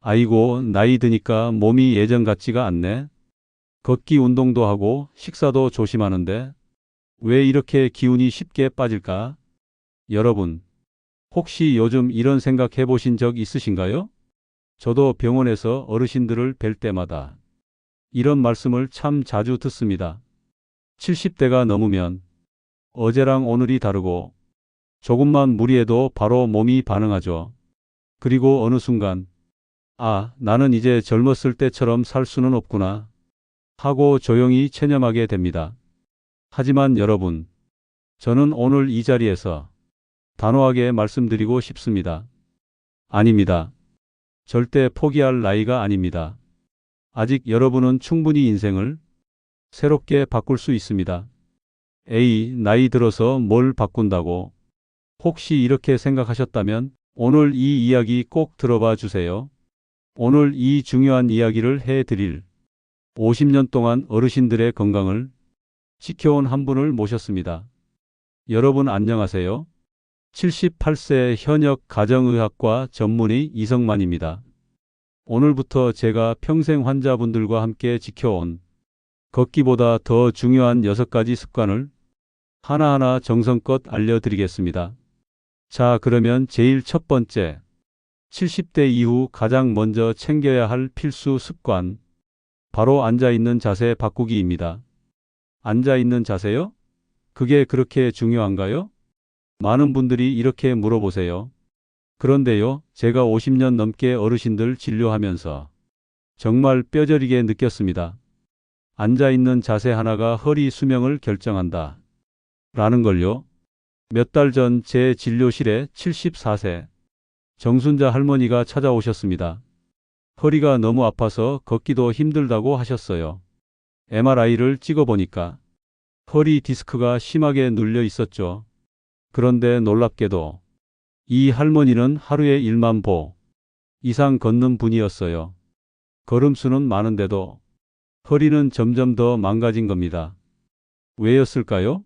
아이고, 나이 드니까 몸이 예전 같지가 않네. 걷기 운동도 하고 식사도 조심하는데 왜 이렇게 기운이 쉽게 빠질까? 여러분, 혹시 요즘 이런 생각 해보신 적 있으신가요? 저도 병원에서 어르신들을 뵐 때마다 이런 말씀을 참 자주 듣습니다. 70대가 넘으면 어제랑 오늘이 다르고 조금만 무리해도 바로 몸이 반응하죠. 그리고 어느 순간, 아, 나는 이제 젊었을 때처럼 살 수는 없구나 하고 조용히 체념하게 됩니다. 하지만 여러분, 저는 오늘 이 자리에서 단호하게 말씀드리고 싶습니다. 아닙니다. 절대 포기할 나이가 아닙니다. 아직 여러분은 충분히 인생을 새롭게 바꿀 수 있습니다. 에이, 나이 들어서 뭘 바꾼다고 혹시 이렇게 생각하셨다면 오늘 이 이야기 꼭 들어봐 주세요. 오늘 이 중요한 이야기를 해드릴 50년 동안 어르신들의 건강을 지켜온 한 분을 모셨습니다. 여러분 안녕하세요. 78세 현역 가정의학과 전문의 이성만입니다. 오늘부터 제가 평생 환자분들과 함께 지켜온 걷기보다 더 중요한 6가지 습관을 하나하나 정성껏 알려드리겠습니다. 자, 그러면 제일 첫 번째, 70대 이후 가장 먼저 챙겨야 할 필수 습관, 바로 앉아있는 자세 바꾸기입니다. 앉아있는 자세요? 그게 그렇게 중요한가요? 많은 분들이 이렇게 물어보세요. 그런데요, 제가 50년 넘게 어르신들 진료하면서 정말 뼈저리게 느꼈습니다. 앉아있는 자세 하나가 허리 수명을 결정한다. 라는 걸요. 몇 달 전 제 진료실에 74세 정순자 할머니가 찾아오셨습니다. 허리가 너무 아파서 걷기도 힘들다고 하셨어요. MRI를 찍어보니까 허리 디스크가 심하게 눌려 있었죠. 그런데 놀랍게도 이 할머니는 하루에 1만 보 이상 걷는 분이었어요. 걸음수는 많은데도 허리는 점점 더 망가진 겁니다. 왜였을까요?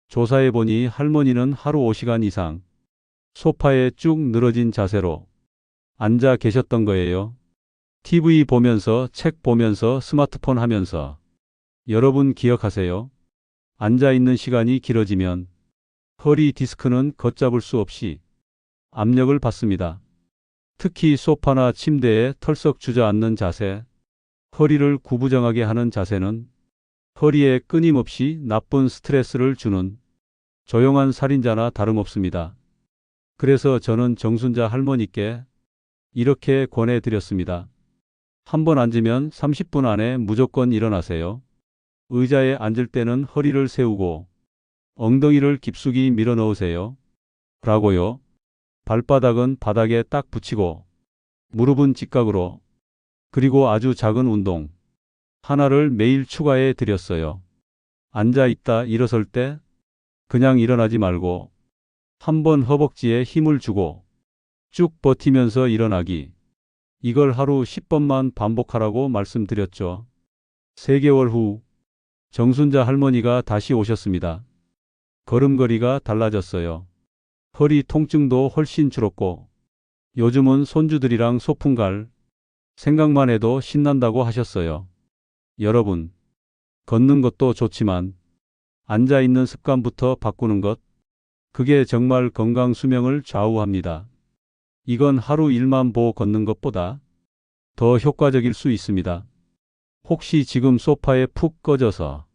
조사해보니 할머니는 하루 5시간 이상 소파에 쭉 늘어진 자세로 앉아 계셨던 거예요. TV 보면서, 책 보면서, 스마트폰 하면서. 여러분 기억하세요? 앉아있는 시간이 길어지면 허리 디스크는 걷잡을 수 없이 압력을 받습니다. 특히 소파나 침대에 털썩 주저앉는 자세, 허리를 구부정하게 하는 자세는 허리에 끊임없이 나쁜 스트레스를 주는 조용한 살인자나 다름없습니다. 그래서 저는 정순자 할머니께 이렇게 권해드렸습니다. 한번 앉으면 30분 안에 무조건 일어나세요. 의자에 앉을 때는 허리를 세우고 엉덩이를 깊숙이 밀어넣으세요. 라고요. 발바닥은 바닥에 딱 붙이고 무릎은 직각으로, 그리고 아주 작은 운동 하나를 매일 추가해 드렸어요. 앉아 있다 일어설 때 그냥 일어나지 말고 한번 허벅지에 힘을 주고 쭉 버티면서 일어나기. 이걸 하루 10번만 반복하라고 말씀드렸죠. 3개월 후 정순자 할머니가 다시 오셨습니다. 걸음걸이가 달라졌어요. 허리 통증도 훨씬 줄었고 요즘은 손주들이랑 소풍 갈 생각만 해도 신난다고 하셨어요. 여러분, 걷는 것도 좋지만 앉아있는 습관부터 바꾸는 것, 그게 정말 건강 수명을 좌우합니다. 이건 하루 1만 보 걷는 것보다 더 효과적일 수 있습니다. 혹시 지금 소파에 푹 꺼져서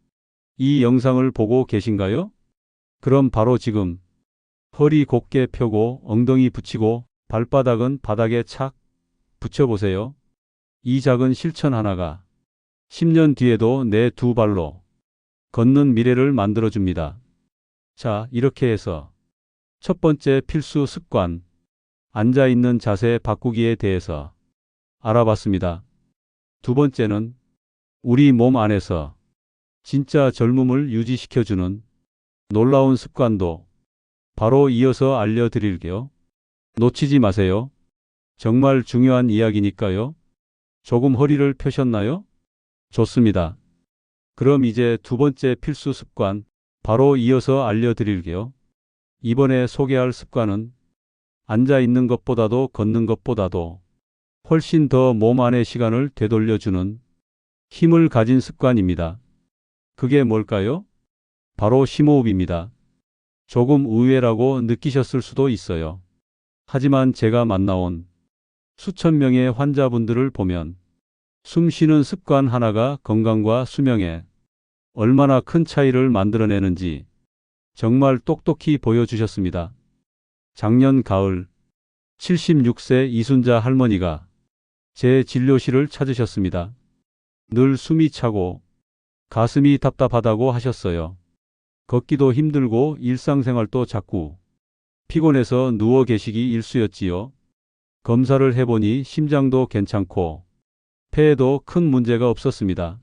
이 영상을 보고 계신가요? 그럼 바로 지금 허리 곧게 펴고 엉덩이 붙이고 발바닥은 바닥에 착 붙여보세요. 이 작은 실천 하나가 10년 뒤에도 내 두 발로 걷는 미래를 만들어줍니다. 자, 이렇게 해서 첫 번째 필수 습관, 앉아있는 자세 바꾸기에 대해서 알아봤습니다. 두 번째는 우리 몸 안에서 진짜 젊음을 유지시켜주는 놀라운 습관도 바로 이어서 알려드릴게요. 놓치지 마세요. 정말 중요한 이야기니까요. 조금 허리를 펴셨나요? 좋습니다. 그럼 이제 두 번째 필수 습관 바로 이어서 알려드릴게요. 이번에 소개할 습관은 앉아 있는 것보다도 걷는 것보다도 훨씬 더 몸 안의 시간을 되돌려주는 힘을 가진 습관입니다. 그게 뭘까요? 바로 심호흡입니다. 조금 의외라고 느끼셨을 수도 있어요. 하지만 제가 만나온 수천 명의 환자분들을 보면 숨 쉬는 습관 하나가 건강과 수명에 얼마나 큰 차이를 만들어내는지 정말 똑똑히 보여주셨습니다. 작년 가을 76세 이순자 할머니가 제 진료실을 찾으셨습니다. 늘 숨이 차고 가슴이 답답하다고 하셨어요. 걷기도 힘들고 일상생활도 자꾸 피곤해서 누워 계시기 일쑤였지요. 검사를 해보니 심장도 괜찮고 폐에도 큰 문제가 없었습니다.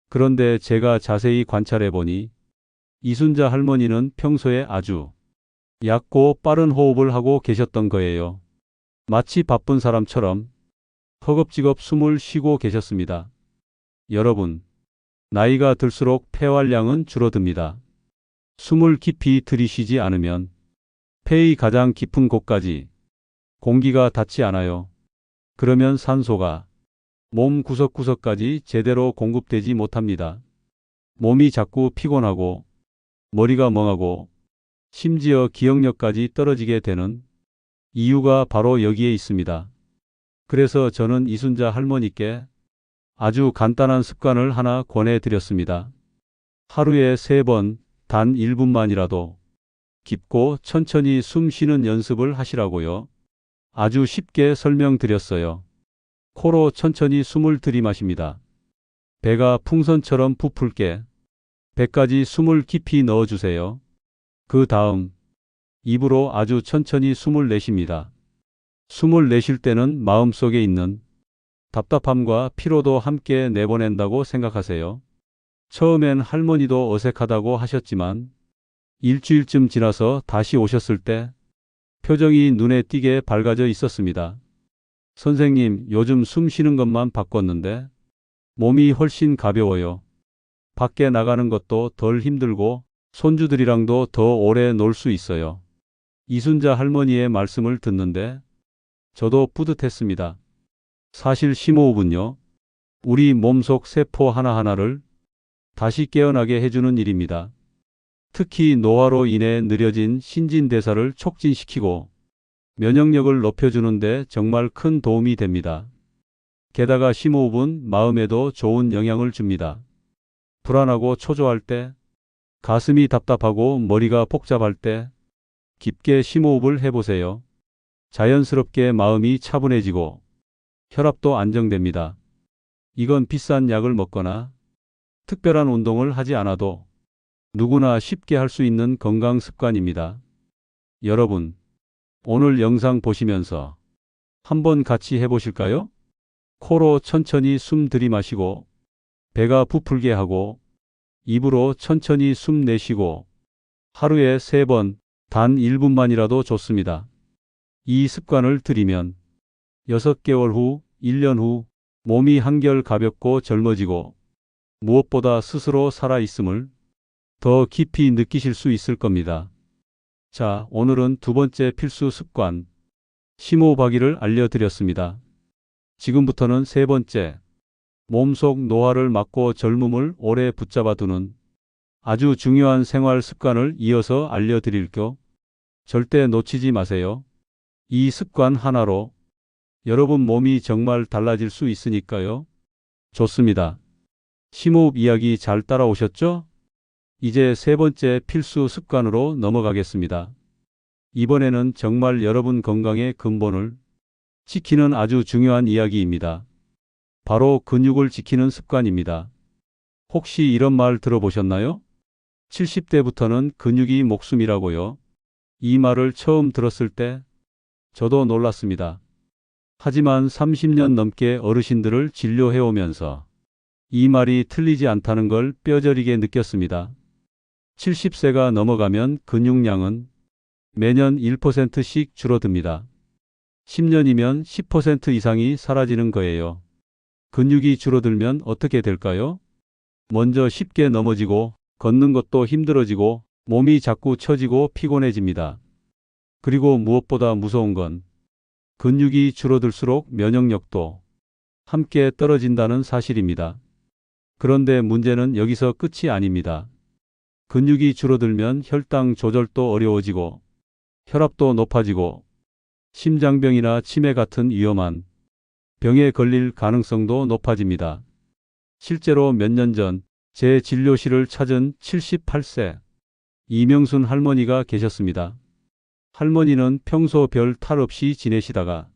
그런데 제가 자세히 관찰해보니 이순자 할머니는 평소에 아주 얕고 빠른 호흡을 하고 계셨던 거예요. 마치 바쁜 사람처럼 허겁지겁 숨을 쉬고 계셨습니다. 여러분, 나이가 들수록 폐활량은 줄어듭니다. 숨을 깊이 들이쉬지 않으면 폐의 가장 깊은 곳까지 공기가 닿지 않아요. 그러면 산소가 몸 구석구석까지 제대로 공급되지 못합니다. 몸이 자꾸 피곤하고 머리가 멍하고 심지어 기억력까지 떨어지게 되는 이유가 바로 여기에 있습니다. 그래서 저는 이순자 할머니께 아주 간단한 습관을 하나 권해드렸습니다. 하루에 3번 단 1분만이라도 깊고 천천히 숨 쉬는 연습을 하시라고요. 아주 쉽게 설명드렸어요. 코로 천천히 숨을 들이마십니다. 배가 풍선처럼 부풀게 배까지 숨을 깊이 넣어주세요. 그 다음 입으로 아주 천천히 숨을 내쉽니다. 숨을 내쉴 때는 마음속에 있는 답답함과 피로도 함께 내보낸다고 생각하세요. 처음엔 할머니도 어색하다고 하셨지만 일주일쯤 지나서 다시 오셨을 때 표정이 눈에 띄게 밝아져 있었습니다. 선생님, 요즘 숨 쉬는 것만 바꿨는데 몸이 훨씬 가벼워요. 밖에 나가는 것도 덜 힘들고 손주들이랑도 더 오래 놀 수 있어요. 이순자 할머니의 말씀을 듣는데 저도 뿌듯했습니다. 사실 심호흡은요, 우리 몸속 세포 하나하나를 다시 깨어나게 해주는 일입니다. 특히 노화로 인해 느려진 신진대사를 촉진시키고 면역력을 높여주는 데 정말 큰 도움이 됩니다. 게다가 심호흡은 마음에도 좋은 영향을 줍니다. 불안하고 초조할 때, 가슴이 답답하고 머리가 복잡할 때 깊게 심호흡을 해보세요. 자연스럽게 마음이 차분해지고 혈압도 안정됩니다. 이건 비싼 약을 먹거나 특별한 운동을 하지 않아도 누구나 쉽게 할 수 있는 건강 습관입니다. 여러분, 오늘 영상 보시면서 한번 같이 해보실까요? 코로 천천히 숨 들이마시고 배가 부풀게 하고 입으로 천천히 숨 내쉬고 하루에 3번 단 1분만이라도 좋습니다. 이 습관을 들이면 6개월 후, 1년 후 몸이 한결 가볍고 젊어지고 무엇보다 스스로 살아있음을 더 깊이 느끼실 수 있을 겁니다. 자, 오늘은 2번째 필수 습관, 심호흡하기를 알려드렸습니다. 지금부터는 3번째, 몸속 노화를 막고 젊음을 오래 붙잡아두는 아주 중요한 생활 습관을 이어서 알려드릴게요. 절대 놓치지 마세요. 이 습관 하나로 여러분 몸이 정말 달라질 수 있으니까요. 좋습니다. 심호흡 이야기 잘 따라오셨죠? 이제 3번째 필수 습관으로 넘어가겠습니다. 이번에는 정말 여러분 건강의 근본을 지키는 아주 중요한 이야기입니다. 바로 근육을 지키는 습관입니다. 혹시 이런 말 들어보셨나요? 70대부터는 근육이 목숨이라고요. 이 말을 처음 들었을 때 저도 놀랐습니다. 하지만 30년 넘게 어르신들을 진료해오면서 이 말이 틀리지 않다는 걸 뼈저리게 느꼈습니다. 70세가 넘어가면 근육량은 매년 1%씩 줄어듭니다. 10년이면 10% 이상이 사라지는 거예요. 근육이 줄어들면 어떻게 될까요? 먼저 쉽게 넘어지고 걷는 것도 힘들어지고 몸이 자꾸 처지고 피곤해집니다. 그리고 무엇보다 무서운 건 근육이 줄어들수록 면역력도 함께 떨어진다는 사실입니다. 그런데 문제는 여기서 끝이 아닙니다. 근육이 줄어들면 혈당 조절도 어려워지고 혈압도 높아지고 심장병이나 치매 같은 위험한 병에 걸릴 가능성도 높아집니다. 실제로 몇 년 전 제 진료실을 찾은 78세 이명순 할머니가 계셨습니다. 할머니는 평소 별 탈 없이 지내시다가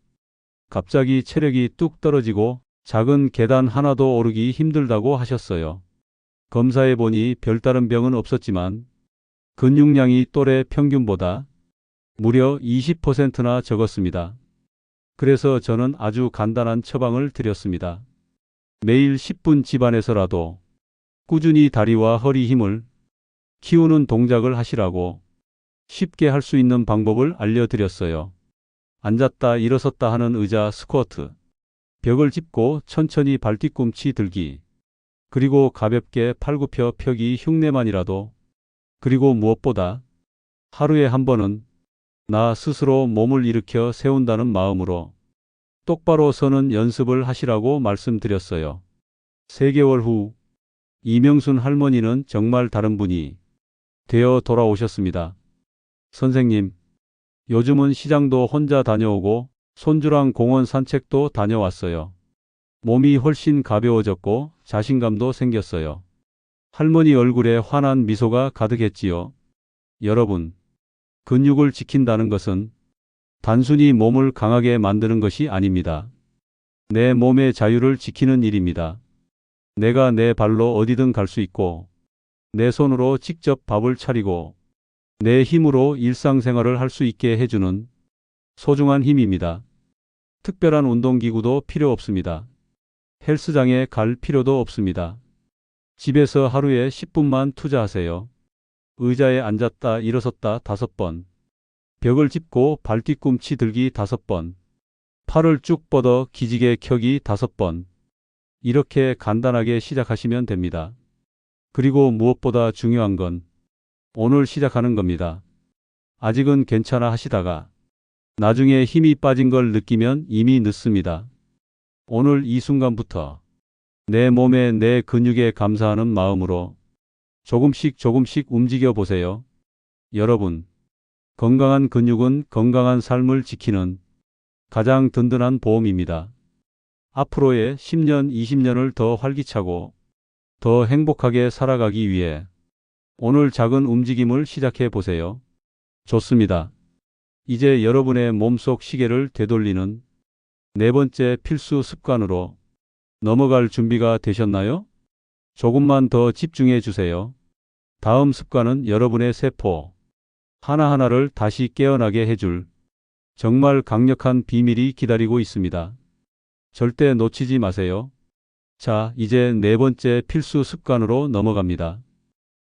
갑자기 체력이 뚝 떨어지고 작은 계단 하나도 오르기 힘들다고 하셨어요. 검사해 보니 별다른 병은 없었지만 근육량이 또래 평균보다 무려 20%나 적었습니다. 그래서 저는 아주 간단한 처방을 드렸습니다. 매일 10분 집안에서라도 꾸준히 다리와 허리 힘을 키우는 동작을 하시라고 쉽게 할 수 있는 방법을 알려드렸어요. 앉았다 일어섰다 하는 의자 스쿼트, 벽을 짚고 천천히 발뒤꿈치 들기, 그리고 가볍게 팔굽혀 펴기 흉내만이라도, 그리고 무엇보다 하루에 한 번은 나 스스로 몸을 일으켜 세운다는 마음으로 똑바로 서는 연습을 하시라고 말씀드렸어요. 3개월 후 이명순 할머니는 정말 다른 분이 되어 돌아오셨습니다. 선생님, 요즘은 시장도 혼자 다녀오고 손주랑 공원 산책도 다녀왔어요. 몸이 훨씬 가벼워졌고 자신감도 생겼어요. 할머니 얼굴에 환한 미소가 가득했지요. 여러분, 근육을 지킨다는 것은 단순히 몸을 강하게 만드는 것이 아닙니다. 내 몸의 자유를 지키는 일입니다. 내가 내 발로 어디든 갈 수 있고, 내 손으로 직접 밥을 차리고, 내 힘으로 일상생활을 할 수 있게 해주는 소중한 힘입니다. 특별한 운동기구도 필요 없습니다. 헬스장에 갈 필요도 없습니다. 집에서 하루에 10분만 투자하세요. 의자에 앉았다 일어섰다 5번, 벽을 짚고 발뒤꿈치 들기 5번, 팔을 쭉 뻗어 기지개 켜기 5번. 이렇게 간단하게 시작하시면 됩니다. 그리고 무엇보다 중요한 건 오늘 시작하는 겁니다. 아직은 괜찮아 하시다가 나중에 힘이 빠진 걸 느끼면 이미 늦습니다. 오늘 이 순간부터 내 몸에 내 근육에 감사하는 마음으로 조금씩 조금씩 움직여 보세요. 여러분, 건강한 근육은 건강한 삶을 지키는 가장 든든한 보험입니다. 앞으로의 10년, 20년을 더 활기차고 더 행복하게 살아가기 위해 오늘 작은 움직임을 시작해 보세요. 좋습니다. 이제 여러분의 몸속 시계를 되돌리는 4번째 필수 습관으로 넘어갈 준비가 되셨나요? 조금만 더 집중해 주세요. 다음 습관은 여러분의 세포 하나하나를 다시 깨어나게 해줄 정말 강력한 비밀이 기다리고 있습니다. 절대 놓치지 마세요. 자, 이제 4번째 필수 습관으로 넘어갑니다.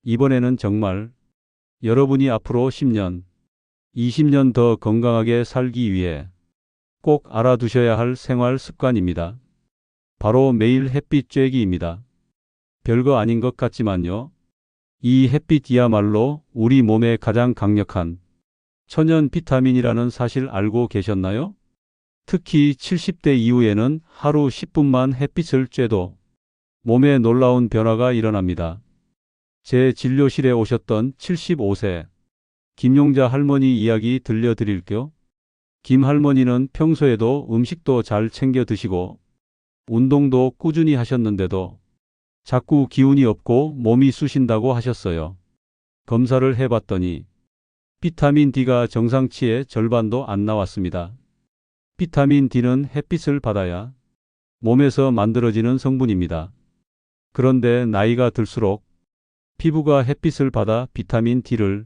이번에는 정말 여러분이 앞으로 10년, 20년 더 건강하게 살기 위해 꼭 알아두셔야 할 생활 습관입니다. 바로 매일 햇빛 쬐기입니다. 별거 아닌 것 같지만요. 이 햇빛이야말로 우리 몸에 가장 강력한 천연 비타민이라는 사실 알고 계셨나요? 특히 70대 이후에는 하루 10분만 햇빛을 쬐도 몸에 놀라운 변화가 일어납니다. 제 진료실에 오셨던 75세 김용자 할머니 이야기 들려드릴게요. 김 할머니는 평소에도 음식도 잘 챙겨 드시고 운동도 꾸준히 하셨는데도 자꾸 기운이 없고 몸이 쑤신다고 하셨어요. 검사를 해봤더니 비타민 D가 정상치의 절반도 안 나왔습니다. 비타민 D는 햇빛을 받아야 몸에서 만들어지는 성분입니다. 그런데 나이가 들수록 피부가 햇빛을 받아 비타민 D를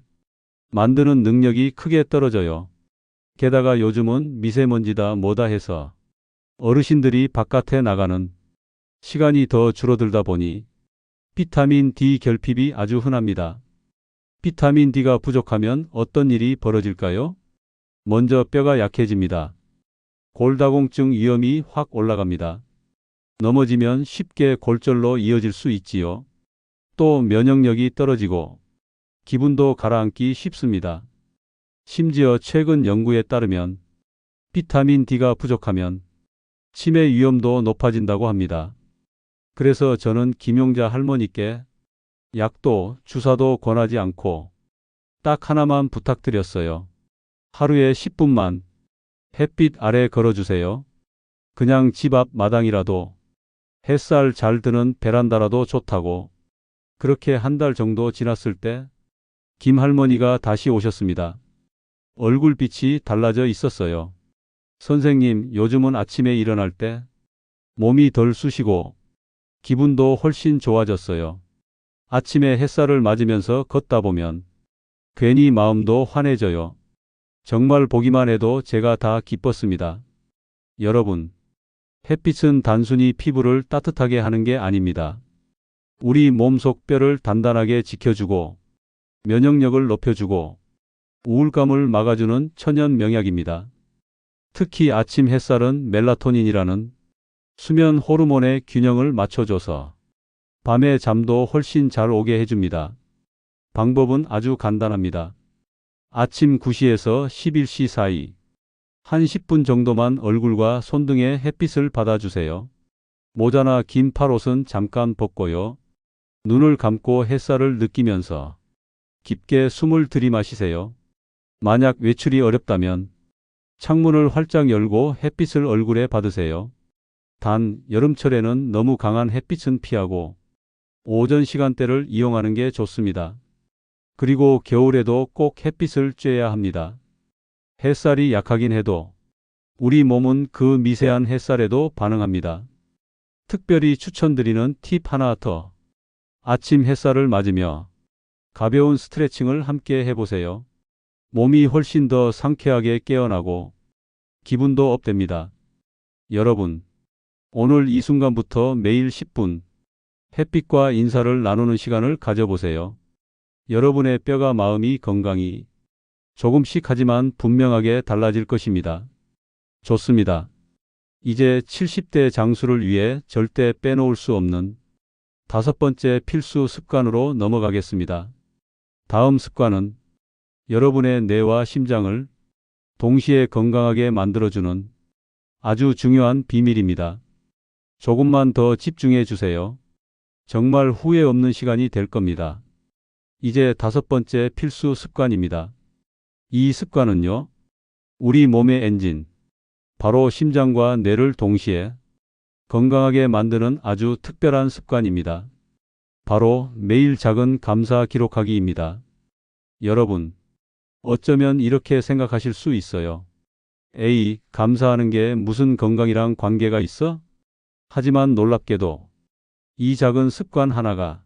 만드는 능력이 크게 떨어져요. 게다가 요즘은 미세먼지다 뭐다 해서 어르신들이 바깥에 나가는 시간이 더 줄어들다 보니 비타민 D 결핍이 아주 흔합니다. 비타민 D가 부족하면 어떤 일이 벌어질까요? 먼저 뼈가 약해집니다. 골다공증 위험이 확 올라갑니다. 넘어지면 쉽게 골절로 이어질 수 있지요. 또 면역력이 떨어지고 기분도 가라앉기 쉽습니다. 심지어 최근 연구에 따르면 비타민 D가 부족하면 치매 위험도 높아진다고 합니다. 그래서 저는 김용자 할머니께 약도 주사도 권하지 않고 딱 하나만 부탁드렸어요. 하루에 10분만 햇빛 아래 걸어주세요. 그냥 집 앞 마당이라도 햇살 잘 드는 베란다라도 좋다고. 그렇게 한 달 정도 지났을 때 김 할머니가 다시 오셨습니다. 얼굴빛이 달라져 있었어요. 선생님, 요즘은 아침에 일어날 때 몸이 덜 쑤시고 기분도 훨씬 좋아졌어요. 아침에 햇살을 맞으면서 걷다 보면 괜히 마음도 환해져요. 정말 보기만 해도 제가 다 기뻤습니다. 여러분, 햇빛은 단순히 피부를 따뜻하게 하는 게 아닙니다. 우리 몸속 뼈를 단단하게 지켜주고 면역력을 높여주고 우울감을 막아주는 천연 명약입니다. 특히 아침 햇살은 멜라토닌이라는 수면 호르몬의 균형을 맞춰줘서 밤에 잠도 훨씬 잘 오게 해줍니다. 방법은 아주 간단합니다. 아침 9시에서 11시 사이 한 10분 정도만 얼굴과 손등에 햇빛을 받아주세요. 모자나 긴 팔옷은 잠깐 벗고요. 눈을 감고 햇살을 느끼면서 깊게 숨을 들이마시세요. 만약 외출이 어렵다면 창문을 활짝 열고 햇빛을 얼굴에 받으세요. 단, 여름철에는 너무 강한 햇빛은 피하고 오전 시간대를 이용하는 게 좋습니다. 그리고 겨울에도 꼭 햇빛을 쬐야 합니다. 햇살이 약하긴 해도 우리 몸은 그 미세한 햇살에도 반응합니다. 특별히 추천드리는 팁 하나 더. 아침 햇살을 맞으며 가벼운 스트레칭을 함께 해보세요. 몸이 훨씬 더 상쾌하게 깨어나고 기분도 업됩니다. 여러분, 오늘 이 순간부터 매일 10분 햇빛과 인사를 나누는 시간을 가져보세요. 여러분의 뼈가 마음이 건강이 조금씩 하지만 분명하게 달라질 것입니다. 좋습니다. 이제 70대 장수를 위해 절대 빼놓을 수 없는 5번째 필수 습관으로 넘어가겠습니다. 다음 습관은 여러분의 뇌와 심장을 동시에 건강하게 만들어주는 아주 중요한 비밀입니다. 조금만 더 집중해 주세요. 정말 후회 없는 시간이 될 겁니다. 이제 5번째 필수 습관입니다. 이 습관은요, 우리 몸의 엔진, 바로 심장과 뇌를 동시에 건강하게 만드는 아주 특별한 습관입니다. 바로 매일 작은 감사 기록하기입니다. 여러분, 어쩌면 이렇게 생각하실 수 있어요. 에이, 감사하는 게 무슨 건강이랑 관계가 있어? 하지만 놀랍게도 이 작은 습관 하나가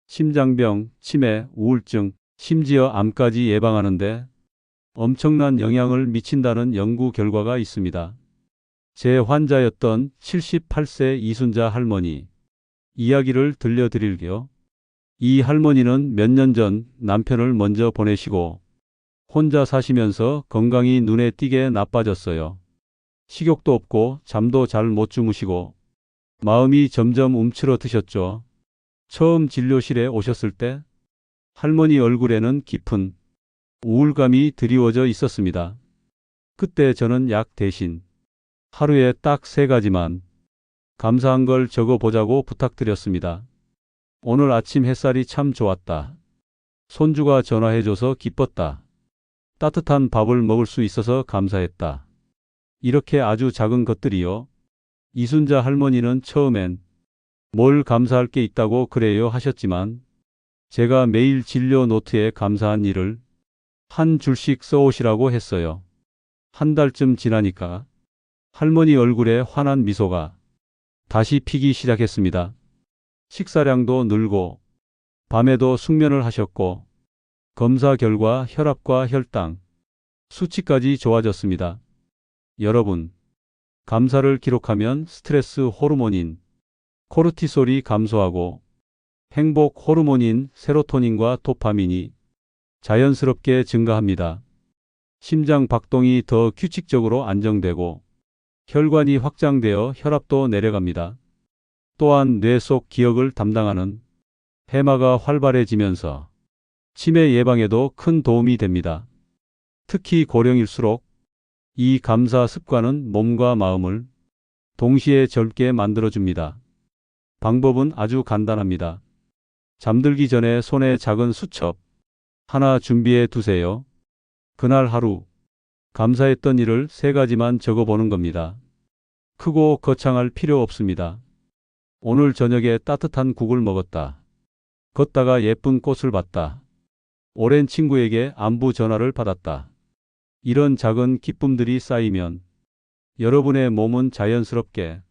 심장병, 치매, 우울증, 심지어 암까지 예방하는데 엄청난 영향을 미친다는 연구 결과가 있습니다. 제 환자였던 78세 이순자 할머니 이야기를 들려드릴게요. 이 할머니는 몇 년 전 남편을 먼저 보내시고 혼자 사시면서 건강이 눈에 띄게 나빠졌어요. 식욕도 없고 잠도 잘 못 주무시고 마음이 점점 움츠러드셨죠. 처음 진료실에 오셨을 때 할머니 얼굴에는 깊은 우울감이 드리워져 있었습니다. 그때 저는 약 대신 하루에 딱 3가지만 감사한 걸 적어보자고 부탁드렸습니다. 오늘 아침 햇살이 참 좋았다. 손주가 전화해줘서 기뻤다. 따뜻한 밥을 먹을 수 있어서 감사했다. 이렇게 아주 작은 것들이요. 이순자 할머니는 처음엔 뭘 감사할 게 있다고 그래요 하셨지만 제가 매일 진료 노트에 감사한 일을 한 줄씩 써오시라고 했어요. 한 달쯤 지나니까 할머니 얼굴에 환한 미소가 다시 피기 시작했습니다. 식사량도 늘고 밤에도 숙면을 하셨고 검사 결과 혈압과 혈당, 수치까지 좋아졌습니다. 여러분, 감사를 기록하면 스트레스 호르몬인 코르티솔이 감소하고 행복 호르몬인 세로토닌과 도파민이 자연스럽게 증가합니다. 심장 박동이 더 규칙적으로 안정되고 혈관이 확장되어 혈압도 내려갑니다. 또한 뇌 속 기억을 담당하는 해마가 활발해지면서 치매 예방에도 큰 도움이 됩니다. 특히 고령일수록 이 감사 습관은 몸과 마음을 동시에 젊게 만들어줍니다. 방법은 아주 간단합니다. 잠들기 전에 손에 작은 수첩 하나 준비해 두세요. 그날 하루 감사했던 일을 3가지만 적어보는 겁니다. 크고 거창할 필요 없습니다. 오늘 저녁에 따뜻한 국을 먹었다. 걷다가 예쁜 꽃을 봤다. 오랜 친구에게 안부 전화를 받았다. 이런 작은 기쁨들이 쌓이면 여러분의 몸은 자연스럽게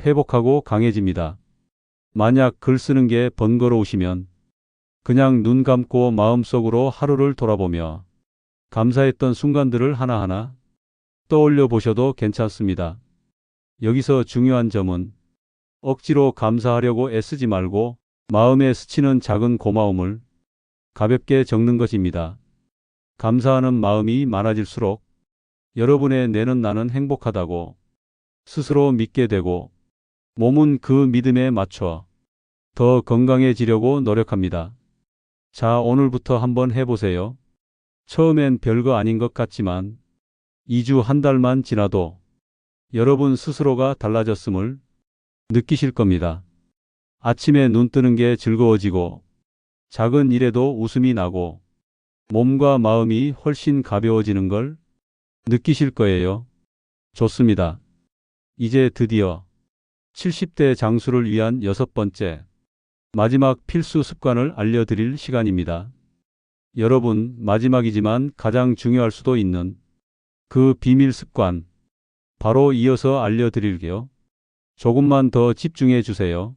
회복하고 강해집니다. 만약 글 쓰는 게 번거로우시면 그냥 눈 감고 마음속으로 하루를 돌아보며 감사했던 순간들을 하나하나 떠올려 보셔도 괜찮습니다. 여기서 중요한 점은 억지로 감사하려고 애쓰지 말고 마음에 스치는 작은 고마움을 가볍게 적는 것입니다. 감사하는 마음이 많아질수록 여러분의 내는 나는 행복하다고 스스로 믿게 되고 몸은 그 믿음에 맞춰 더 건강해지려고 노력합니다. 자, 오늘부터 한번 해보세요. 처음엔 별거 아닌 것 같지만 2주 한 달만 지나도 여러분 스스로가 달라졌음을 느끼실 겁니다. 아침에 눈 뜨는 게 즐거워지고 작은 일에도 웃음이 나고 몸과 마음이 훨씬 가벼워지는 걸 느끼실 거예요. 좋습니다. 이제 드디어 70대 장수를 위한 6번째 마지막 필수 습관을 알려드릴 시간입니다. 여러분, 마지막이지만 가장 중요할 수도 있는 그 비밀 습관 바로 이어서 알려드릴게요. 조금만 더 집중해 주세요.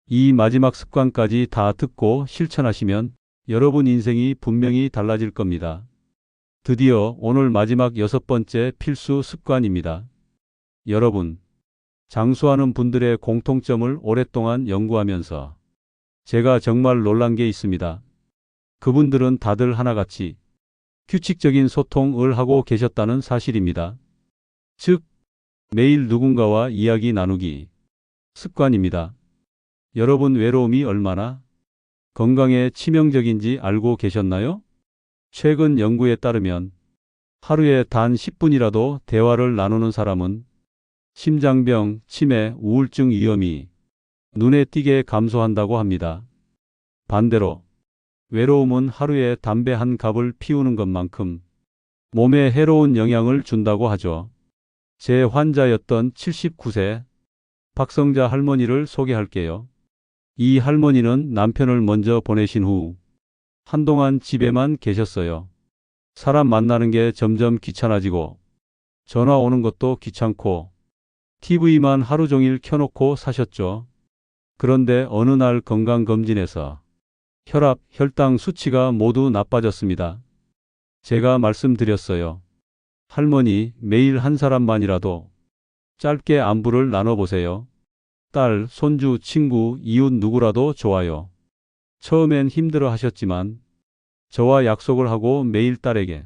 이 마지막 습관까지 다 듣고 실천하시면 여러분 인생이 분명히 달라질 겁니다. 드디어 오늘 마지막 6번째 필수 습관입니다. 여러분, 장수하는 분들의 공통점을 오랫동안 연구하면서 제가 정말 놀란 게 있습니다. 그분들은 다들 하나같이 규칙적인 소통을 하고 계셨다는 사실입니다. 즉, 매일 누군가와 이야기 나누기 습관입니다. 여러분, 외로움이 얼마나 건강에 치명적인지 알고 계셨나요? 최근 연구에 따르면 하루에 단 10분이라도 대화를 나누는 사람은 심장병, 치매, 우울증 위험이 눈에 띄게 감소한다고 합니다. 반대로 외로움은 하루에 담배 한 갑을 피우는 것만큼 몸에 해로운 영향을 준다고 하죠. 제 환자였던 79세 박성자 할머니를 소개할게요. 이 할머니는 남편을 먼저 보내신 후 한동안 집에만 계셨어요. 사람 만나는 게 점점 귀찮아지고 전화 오는 것도 귀찮고 TV만 하루 종일 켜놓고 사셨죠. 그런데 어느 날 건강검진에서 혈압, 혈당 수치가 모두 나빠졌습니다. 제가 말씀드렸어요. 할머니, 매일 한 사람만이라도 짧게 안부를 나눠보세요. 딸, 손주, 친구, 이웃 누구라도 좋아요. 처음엔 힘들어 하셨지만 저와 약속을 하고 매일 딸에게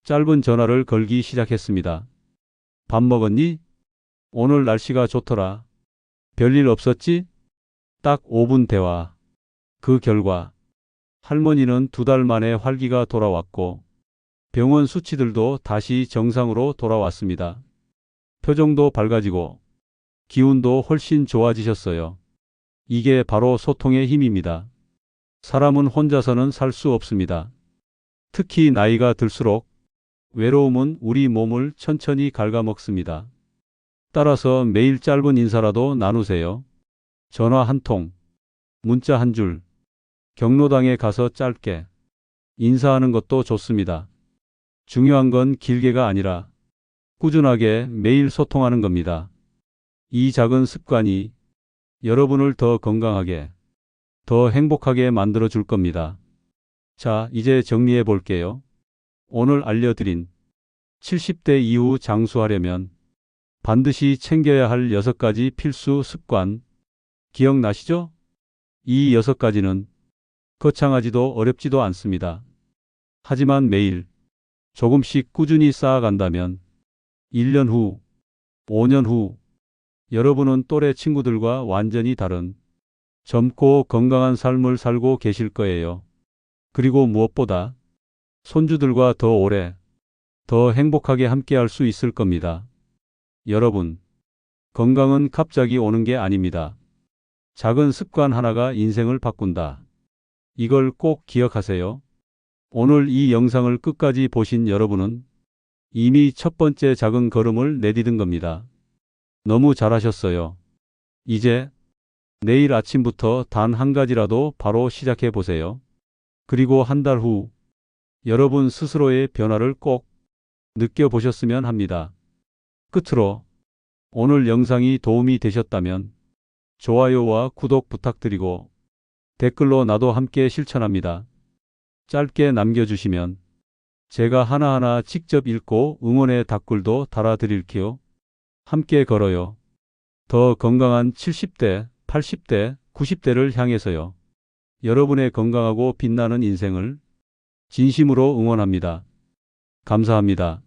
짧은 전화를 걸기 시작했습니다. 밥 먹었니? 오늘 날씨가 좋더라. 별일 없었지? 딱 5분 대화. 그 결과 할머니는 2달 만에 활기가 돌아왔고 병원 수치들도 다시 정상으로 돌아왔습니다. 표정도 밝아지고 기운도 훨씬 좋아지셨어요. 이게 바로 소통의 힘입니다. 사람은 혼자서는 살 수 없습니다. 특히 나이가 들수록 외로움은 우리 몸을 천천히 갉아먹습니다. 따라서 매일 짧은 인사라도 나누세요. 전화 한 통, 문자 한 줄, 경로당에 가서 짧게 인사하는 것도 좋습니다. 중요한 건 길게가 아니라 꾸준하게 매일 소통하는 겁니다. 이 작은 습관이 여러분을 더 건강하게, 더 행복하게 만들어 줄 겁니다. 자, 이제 정리해 볼게요. 오늘 알려드린 70대 이후 장수하려면 반드시 챙겨야 할 6가지 필수 습관 기억나시죠? 이 6가지는 거창하지도 어렵지도 않습니다. 하지만 매일 조금씩 꾸준히 쌓아간다면 1년 후, 5년 후 여러분은 또래 친구들과 완전히 다른 젊고 건강한 삶을 살고 계실 거예요. 그리고 무엇보다 손주들과 더 오래 더 행복하게 함께할 수 있을 겁니다. 여러분, 건강은 갑자기 오는 게 아닙니다. 작은 습관 하나가 인생을 바꾼다. 이걸 꼭 기억하세요. 오늘 이 영상을 끝까지 보신 여러분은 이미 첫 번째 작은 걸음을 내디딘 겁니다. 너무 잘하셨어요. 이제 내일 아침부터 단 한 가지라도 바로 시작해 보세요. 그리고 한 달 후 여러분 스스로의 변화를 꼭 느껴보셨으면 합니다. 끝으로 오늘 영상이 도움이 되셨다면 좋아요와 구독 부탁드리고 댓글로 나도 함께 실천합니다. 짧게 남겨주시면 제가 하나하나 직접 읽고 응원의 답글도 달아드릴게요. 함께 걸어요. 더 건강한 70대, 80대, 90대를 향해서요. 여러분의 건강하고 빛나는 인생을 진심으로 응원합니다. 감사합니다.